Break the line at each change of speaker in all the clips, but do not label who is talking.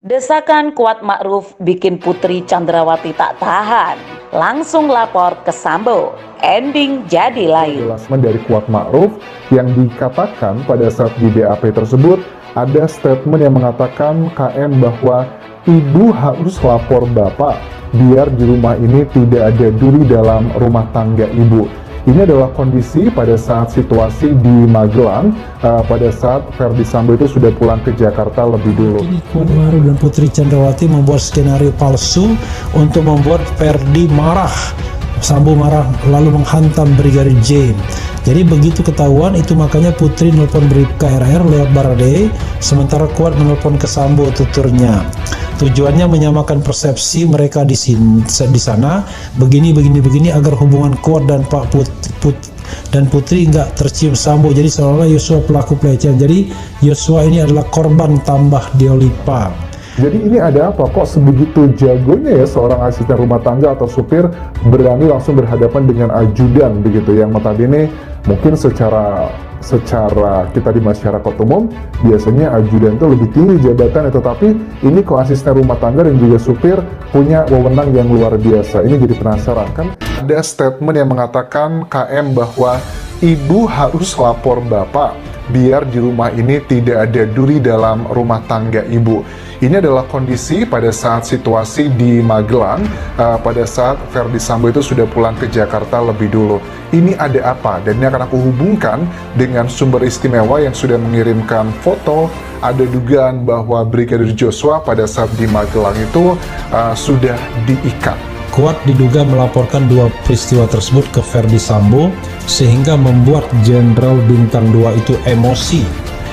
Desakan Kuat Ma'ruf bikin Putri Chandrawati tak tahan, langsung lapor ke Sambo. Ending jadi lain.
Penjelasan dari Kuat Ma'ruf yang dikatakan pada saat di BAP tersebut ada statement yang mengatakan KM bahwa ibu harus lapor bapak biar di rumah ini tidak ada duri dalam rumah tangga ibu. Ini adalah kondisi pada saat situasi di Magelang, pada saat Ferdy Sambo itu sudah pulang ke Jakarta lebih dulu.
Ini Kuat Ma'ruf dan Putri Chandrawati membuat skenario palsu untuk membuat Ferdy marah. Sambo marah lalu menghantam Brigadir J. Jadi begitu ketahuan itu makanya Putri nelpon Bribka RR lewat Barade, sementara Kuat menelpon ke Sambo tuturnya. Tujuannya menyamakan persepsi mereka di sana, begini agar hubungan Kuat dan Pak Putri nggak tercium Sambo. Jadi seolah-olah Yosua pelaku pelecehan. Jadi Yosua ini adalah korban tambah Diolipa.
Jadi ini ada apa? Kok sebegitu jagonya ya seorang asisten rumah tangga atau supir berani langsung berhadapan dengan ajudan begitu, yang notabene mungkin secara kita di masyarakat umum biasanya ajudan itu lebih tinggi jabatannya, tetapi ini kok asisten rumah tangga dan juga supir punya wewenang yang luar biasa. Ini jadi penasaran kan? Ada statement yang mengatakan KM bahwa ibu harus lapor bapak biar di rumah ini tidak ada duri dalam rumah tangga ibu. Ini adalah kondisi pada saat situasi di Magelang, pada saat Ferdy Sambo itu sudah pulang ke Jakarta lebih dulu. Ini ada apa? Dan ini akan aku hubungkan dengan sumber istimewa yang sudah mengirimkan foto. Ada dugaan bahwa Brigadir Joshua pada saat di Magelang itu sudah diikat.
Kuat diduga melaporkan dua peristiwa tersebut ke Ferdy Sambo sehingga membuat Jenderal Bintang 2 itu emosi.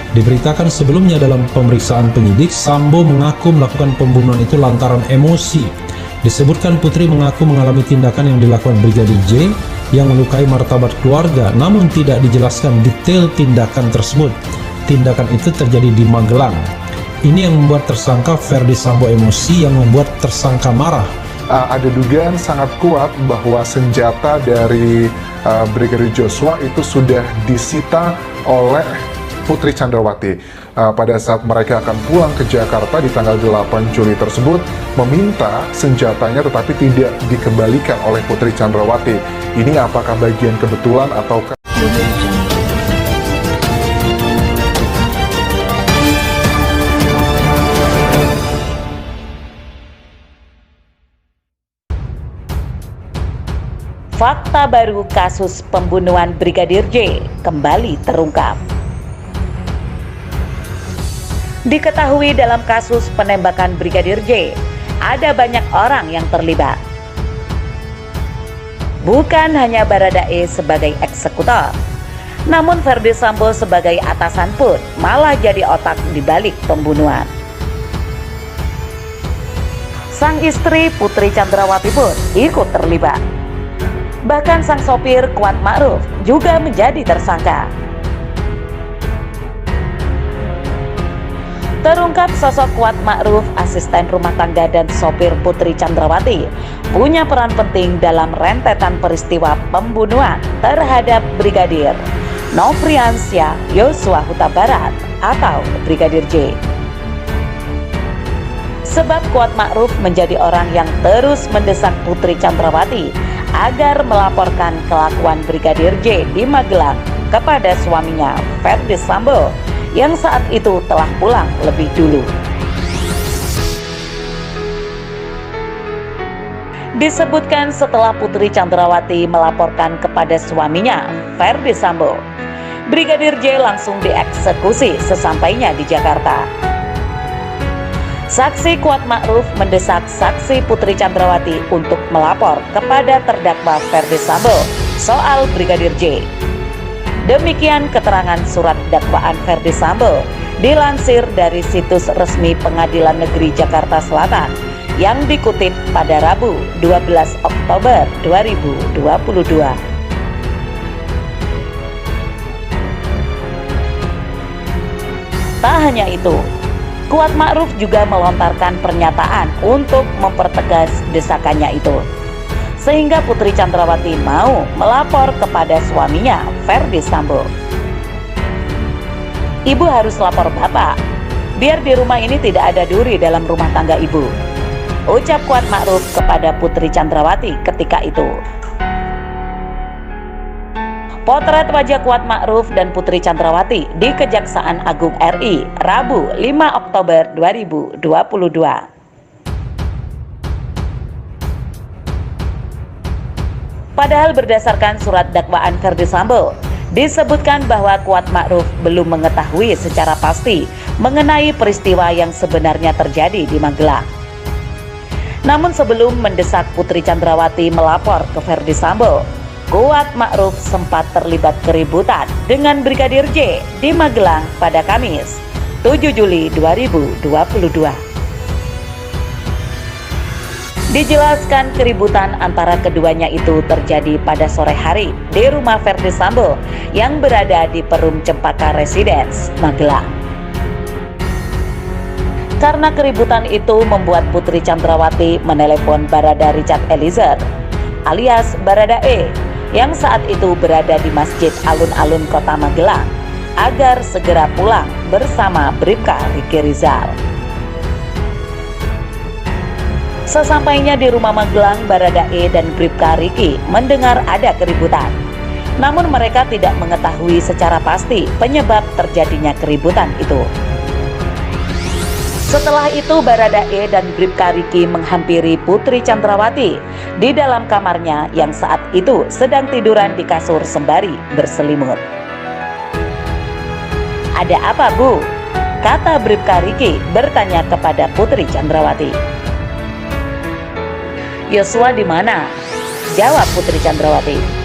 Diberitakan sebelumnya dalam pemeriksaan penyidik, Sambo mengaku melakukan pembunuhan itu lantaran emosi. Disebutkan Putri mengaku mengalami tindakan yang dilakukan Brigadir J yang melukai martabat keluarga, namun tidak dijelaskan detail tindakan tersebut. Tindakan itu terjadi di Magelang. Ini yang membuat tersangka Ferdy Sambo emosi, yang membuat tersangka marah.
Ada dugaan sangat kuat bahwa senjata dari Brigadir Joshua itu sudah disita oleh Putri Chandrawati pada saat mereka akan pulang ke Jakarta di tanggal 8 Juli tersebut, meminta senjatanya tetapi tidak dikembalikan oleh Putri Chandrawati. Ini apakah bagian kebetulan ataukah
Fakta baru kasus pembunuhan Brigadir J kembali terungkap. Diketahui dalam kasus penembakan Brigadir J, ada banyak orang yang terlibat. Bukan hanya Baradae sebagai eksekutor, namun Ferdy Sambo sebagai atasan pun malah jadi otak di balik pembunuhan. Sang istri Putri Chandrawati pun ikut terlibat. Bahkan sang sopir Kuat Ma'ruf juga menjadi tersangka. Terungkap sosok Kuat Ma'ruf, asisten rumah tangga dan sopir Putri Chandrawati, punya peran penting dalam rentetan peristiwa pembunuhan terhadap Brigadir Nofriansyah Yosua Huta Barat atau Brigadir J. Sebab Kuat Ma'ruf menjadi orang yang terus mendesak Putri Chandrawati agar melaporkan kelakuan Brigadir J di Magelang kepada suaminya Ferdy Sambo yang saat itu telah pulang lebih dulu. Disebutkan setelah Putri Chandrawati melaporkan kepada suaminya Ferdy Sambo, Brigadir J langsung dieksekusi sesampainya di Jakarta. Saksi Kuat Ma'ruf mendesak saksi Putri Chandrawati untuk melapor kepada terdakwa Ferdy Sambo soal Brigadir J. Demikian keterangan surat dakwaan Ferdy Sambo dilansir dari situs resmi Pengadilan Negeri Jakarta Selatan yang dikutip pada Rabu 12 Oktober 2022. Tak hanya itu, Kuat Ma'ruf juga melontarkan pernyataan untuk mempertegas desakannya itu, sehingga Putri Chandrawati mau melapor kepada suaminya Ferdy Sambo. Ibu harus lapor bapak biar di rumah ini tidak ada duri dalam rumah tangga ibu, ucap Kuat Ma'ruf kepada Putri Chandrawati ketika itu. Potret wajah Kuat Ma'ruf dan Putri Chandrawati di Kejaksaan Agung RI, Rabu 5 Oktober 2022. Padahal berdasarkan surat dakwaan Ferdy Sambo, disebutkan bahwa Kuat Ma'ruf belum mengetahui secara pasti mengenai peristiwa yang sebenarnya terjadi di Magelang. Namun sebelum mendesak Putri Chandrawati melapor ke Ferdy Sambo, Kuat Ma'ruf sempat terlibat keributan dengan Brigadir J di Magelang pada Kamis 7 Juli 2022. Dijelaskan keributan antara keduanya itu terjadi pada sore hari di rumah Ferdy Sambo yang berada di Perum Cempaka Residence, Magelang. Karena keributan itu membuat Putri Chandrawati menelepon Barada Richard Eliezer alias Barada E yang saat itu berada di Masjid Alun-Alun Kota Magelang agar segera pulang bersama Bribka Riki Rizal. Sesampainya di rumah Magelang, Barada E dan Bribka Riki mendengar ada keributan. Namun mereka tidak mengetahui secara pasti penyebab terjadinya keributan itu. Setelah itu Barada E dan Bribka Riki menghampiri Putri Chandrawati di dalam kamarnya yang saat itu sedang tiduran di kasur sembari berselimut. "Ada apa, Bu?" kata Bribka Riki bertanya kepada Putri Chandrawati. "Yosua di mana?" jawab Putri Chandrawati.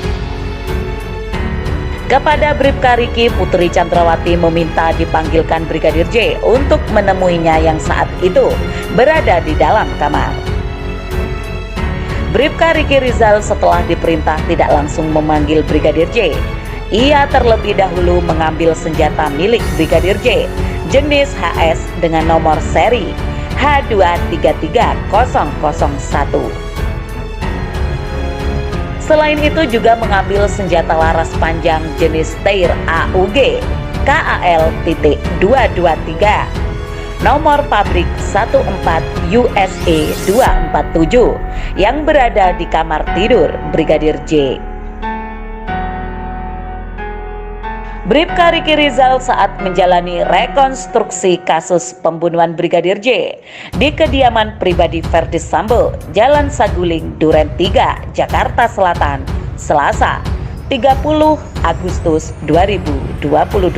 Kepada Bribka Riki, Putri Chandrawati meminta dipanggilkan Brigadir J untuk menemuinya yang saat itu berada di dalam kamar. Bribka Riki Rizal setelah diperintah tidak langsung memanggil Brigadir J. Ia terlebih dahulu mengambil senjata milik Brigadir J jenis HS dengan nomor seri H233001. Selain itu juga mengambil senjata laras panjang jenis Steyr AUG KAL.223 nomor pabrik 14 USA 247 yang berada di kamar tidur Brigadir J. Bribka Riki Rizal saat menjalani rekonstruksi kasus pembunuhan Brigadir J di kediaman pribadi Ferdy Sambo, Jalan Saguling, Duren 3, Jakarta Selatan, Selasa 30 Agustus 2022.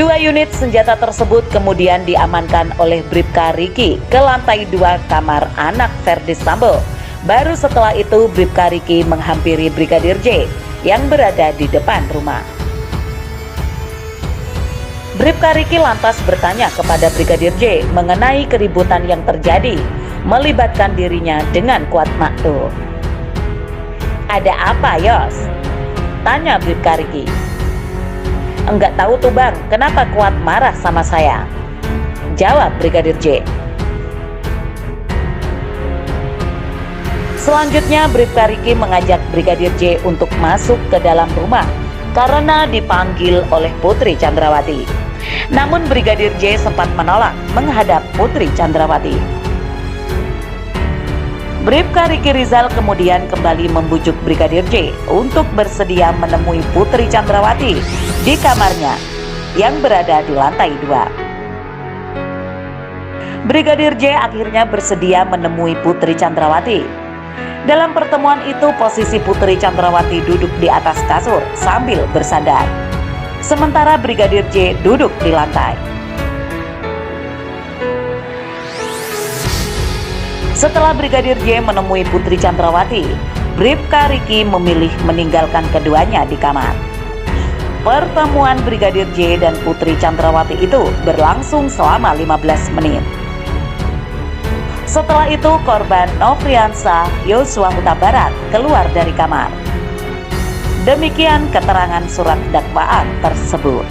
Dua unit senjata tersebut kemudian diamankan oleh Bribka Riki ke lantai 2 kamar anak Ferdy Sambo. Baru setelah itu Bribka Riki menghampiri Brigadir J yang berada di depan rumah. Bribka Riki lantas bertanya kepada Brigadir J mengenai keributan yang terjadi melibatkan dirinya dengan Kuat Ma'ruf. "Ada apa, Yos?" tanya Bribka Riki. "Enggak tahu tuh Bang, kenapa Kuat marah sama saya?" jawab Brigadir J. Selanjutnya Bribka Riki mengajak Brigadir J untuk masuk ke dalam rumah karena dipanggil oleh Putri Chandrawati. Namun Brigadir J sempat menolak menghadap Putri Chandrawati. Bribka Riki Rizal kemudian kembali membujuk Brigadir J untuk bersedia menemui Putri Chandrawati di kamarnya yang berada di lantai 2. Brigadir J akhirnya bersedia menemui Putri Chandrawati. Dalam pertemuan itu posisi Putri Chandrawati duduk di atas kasur sambil bersandar. Sementara Brigadir J duduk di lantai. Setelah Brigadir J menemui Putri Chandrawati, Bribka Riki memilih meninggalkan keduanya di kamar. Pertemuan Brigadir J dan Putri Chandrawati itu berlangsung selama 15 menit. Setelah itu korban Nofriansah Yosua Huta Barat keluar dari kamar. Demikian keterangan surat dakwaan tersebut.